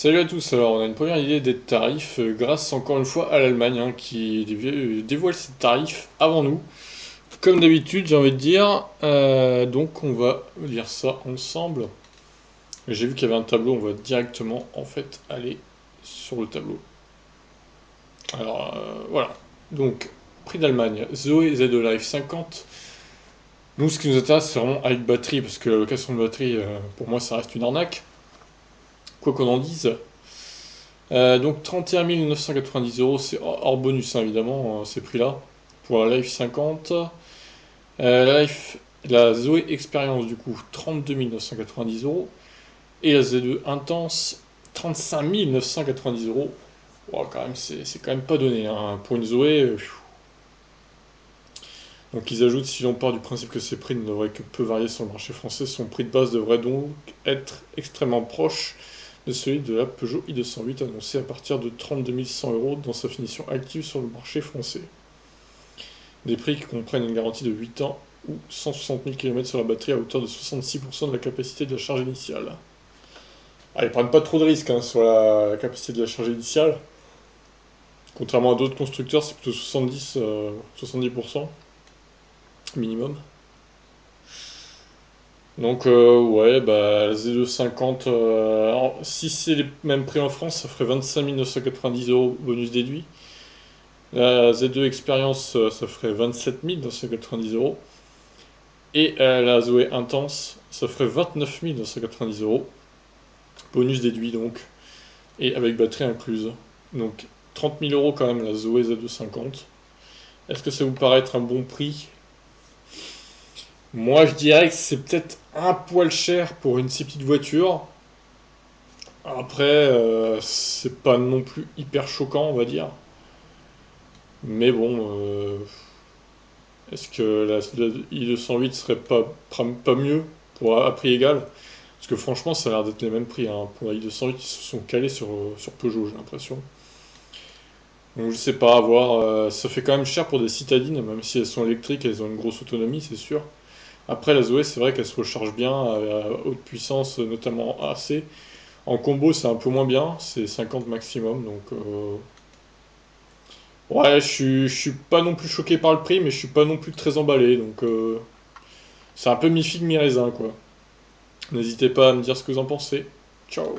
Salut à tous, alors on a une première idée des tarifs grâce encore une fois à l'Allemagne qui dévoile ses tarifs avant nous. Comme d'habitude j'ai envie de dire, donc on va lire ça ensemble. J'ai vu qu'il y avait un tableau, on va directement en fait aller sur le tableau. Alors voilà, donc prix d'Allemagne, Zoé Z Life 50. Nous ce qui nous intéresse c'est vraiment avec batterie parce que la location de batterie pour moi ça reste une arnaque. Quoi qu'on en dise. Donc 31 990 euros, c'est hors bonus hein, évidemment, ces prix-là, pour la Life 50. La Zoé Experience du coup, 32 990 euros. Et la Z2 Intense, 35 990 euros. Wow, quand même, c'est quand même pas donné hein. Pour une Zoé. Donc ils ajoutent, si l'on part du principe que ces prix ne devraient que peu varier sur le marché français, son prix de base devrait donc être extrêmement proche de celui de la Peugeot i208 annoncé à partir de 32 100 euros dans sa finition active sur le marché français. Des prix qui comprennent une garantie de 8 ans ou 160 000 km sur la batterie à hauteur de 66% de la capacité de la charge initiale. Ah, ils prennent pas trop de risques hein, sur la capacité de la charge initiale. Contrairement à d'autres constructeurs, c'est plutôt 70% minimum. Donc ouais, bah la Z250, si c'est les mêmes prix en France, ça ferait 25 990 euros bonus déduit. La Z2 Experience, ça ferait 27 990 euros. Et la Zoé Intense, ça ferait 29 990 euros. Bonus déduit donc. Et avec batterie incluse. Donc 30 000 euros quand même la Zoé Z250. Est-ce que ça vous paraît être un bon prix? Moi je dirais que c'est peut-être un poil cher pour une si petite voiture. Après, c'est pas non plus hyper choquant, on va dire. Mais bon, est-ce que la i208 serait pas mieux pour à prix égal? Parce que franchement, ça a l'air d'être les mêmes prix. Hein. Pour la i208, ils se sont calés sur Peugeot, j'ai l'impression. Donc je sais pas, à voir. Ça fait quand même cher pour des citadines, même si elles sont électriques, elles ont une grosse autonomie, c'est sûr. Après, la Zoé, c'est vrai qu'elle se recharge bien à haute puissance, notamment AC. En combo, c'est un peu moins bien, c'est 50 maximum, donc ouais, je suis pas non plus choqué par le prix, mais je suis pas non plus très emballé, donc c'est un peu mi-figue, mi-raisin, quoi. N'hésitez pas à me dire ce que vous en pensez. Ciao!